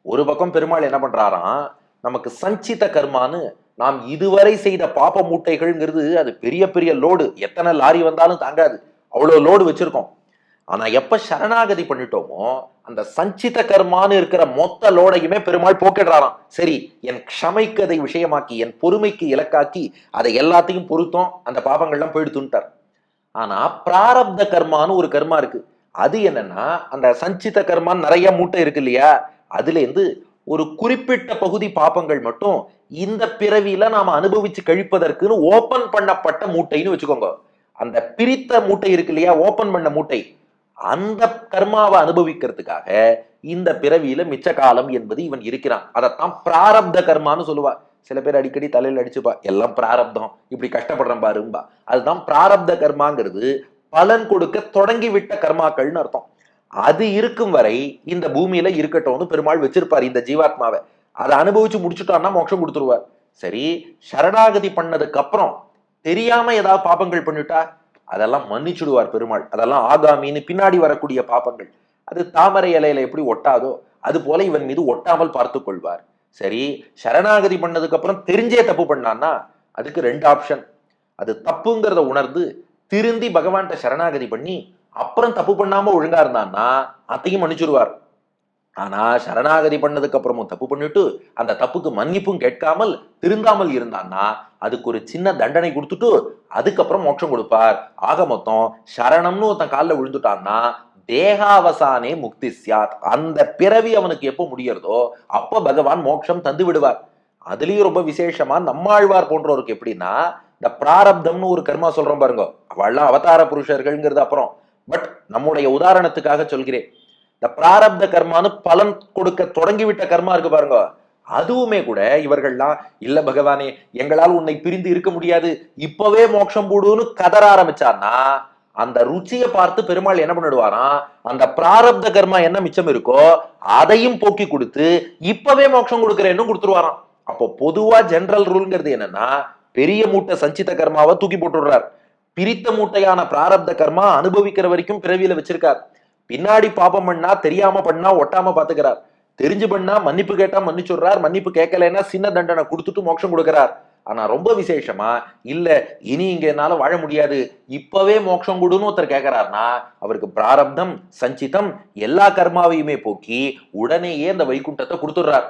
ஒரு பக்கம் பெருமாள் என்ன பண்றாராம், நமக்கு சஞ்சித கர்மான்னு நாம் இதுவரை செய்த பாப மூட்டைகள்ங்கிறது அது பெரிய பெரிய லோடு, எத்தனை லாரி வந்தாலும் தாங்காது, அவ்வளவு லோடு வச்சிருக்கோம். ஆனா எப்ப சரணாகதி பண்ணிட்டோமோ அந்த சஞ்சித கர்மான்னு இருக்கிற மொத்த லோடையுமே பெருமாள் போக்கிடுறாராம். சரி, என் க்ஷமைக்கு அதை விஷயமாக்கி, என் பொறுமைக்கு இலக்காக்கி அதை எல்லாத்தையும் பொருத்தம், அந்த பாபங்கள்லாம் போயிடுத்துட்டார். ஆனா பிராரப்த கர்மான்னு ஒரு கர்மா இருக்கு. அது என்னன்னா, அந்த சஞ்சித கர்மான்னு நிறைய மூட்டை இருக்கு இல்லையா, அதுல இருந்து ஒரு குறிப்பிட்ட பகுதி பாப்பங்கள் மட்டும் இந்த பிறவியில நாம அனுபவிச்சு கழிப்பதற்குன்னு ஓபன் பண்ணப்பட்ட மூட்டைன்னு வச்சுக்கோங்க. அந்த பிரித்த மூட்டை இருக்கு இல்லையா, ஓபன் பண்ண மூட்டை, அந்த கர்மாவை அனுபவிக்கிறதுக்காக இந்த பிறவியில மிச்ச காலம் என்பது இவன் இருக்கிறான். அதைத்தான் பிராரப்த கர்மான்னு சொல்லுவா. சில பேர் அடிக்கடி தலையில அடிச்சுப்பா, எல்லாம் பிராரப்தம், இப்படி கஷ்டப்படுறேன் பாரும்பா. அதுதான் பிராரப்த கர்மாங்கிறது, பலன் கொடுக்க தொடங்கி விட்ட கர்மாக்கள்னு அர்த்தம். அது இருக்கும் வரை இந்த பூமியில இருக்கட்டும்னு பெருமாள் வச்சிருப்பார் இந்த ஜீவாத்மாவை. அதை அனுபவிச்சு முடிச்சுட்டான்னா மோட்சம் கொடுத்துருவார். சரி, சரணாகதி பண்ணதுக்கு அப்புறம் தெரியாம ஏதாவது பாபங்கள் பண்ணிட்டா அதெல்லாம் மன்னிச்சுடுவார் பெருமாள். அதெல்லாம் ஆகாமின்னு பின்னாடி வரக்கூடிய பாப்பங்கள். அது தாமரை இலையில எப்படி ஒட்டாதோ அது போல இவன் மீது ஒட்டாமல் பார்த்து கொள்வார். சரி, சரணாகதி பண்ணதுக்கு அப்புறம் தெரிஞ்சே தப்பு பண்ணான்னா அதுக்கு ரெண்டு ஆப்ஷன். அது தப்புங்கிறத உணர்ந்து திருந்தி பகவான்கிட்ட சரணாகதி பண்ணி அப்புறம் தப்பு பண்ணாம ஒழுங்கா இருந்தான்னா அதையும் மன்னிச்சுடுவார். ஆனா சரணாகதி பண்ணதுக்கு அப்புறமும் தப்பு பண்ணிட்டு அந்த தப்புக்கு மன்னிப்பும் கேட்காமல் திருந்தாமல் இருந்தான்னா அதுக்கு ஒரு சின்ன தண்டனை கொடுத்துட்டு அதுக்கப்புறம் மோட்சம் கொடுப்பார். ஆக மொத்தம் சரணம்னு ஒருத்தன் காலில் விழுந்துட்டான்னா தேகாவசானே முக்தி சியாத், அந்த பிறவி அவனுக்கு எப்போ முடியறதோ அப்ப பகவான் மோட்சம் தந்து விடுவார். அதுலயும் ரொம்ப விசேஷமா நம்மாழ்வார் போன்றவருக்கு எப்படின்னா, இந்த பிராரப்தம்னு ஒரு கர்மா சொல்றோம் பாருங்க, அவள்லாம் அவதார புருஷர்கள்ங்கிறது அப்புறம். பட் நம்முடைய உதாரணத்துக்காக சொல்கிறேன், இந்த பிராரப்த கர்மான்னு பலன் கொடுக்க தொடங்கிவிட்ட கர்மா இருக்கு பாருங்க, அதுவுமே கூட இவர்கள்லாம் இல்ல பகவானே, எங்களால் உன்னை பிரிந்து இருக்க முடியாது, இப்பவே மோட்சம் போடுன்னு கதற ஆரம்பிச்சான்னா அந்த ருச்சியை பார்த்து பெருமாள் என்ன பண்ணிடுவாராம், அந்த பிராரப்த கர்மா என்ன மிச்சம் இருக்கோ அதையும் போக்கி கொடுத்து இப்பவே மோட்சம் கொடுக்கிறேன்னு கொடுத்துருவாராம். அப்போ பொதுவா ஜெனரல் ரூல்ங்கிறது என்னன்னா, பெரிய மூட்டை சஞ்சித கர்மாவை தூக்கி போட்டுடுறார். பிரித்த மூட்டையான பிராரப்த கர்மா அனுபவிக்கிற வரைக்கும் பிறவியில வச்சிருக்கார். பின்னாடி பாபம் பண்ணா தெரியாம பண்ணா ஒட்டாம பாத்துக்கிறார். தெரிஞ்சு பண்ணா மன்னிப்பு கேட்டா மன்னிச்சுடுறார், மன்னிப்பு கேட்கலைன்னா சின்ன தண்டனை கொடுத்துட்டு மோட்சம் கொடுக்கிறார். ஆனா ரொம்ப விசேஷமா, இல்ல இனி இங்க என்னால வாழ முடியாது, இப்பவே மோட்சம் கொடுன்னு ஒருத்தர் கேட்கிறார்னா அவருக்கு பிராரப்தம் சஞ்சிதம் எல்லா கர்மாவையுமே போக்கி உடனேயே அந்த வைகுண்டத்தை கொடுத்துடுறார்.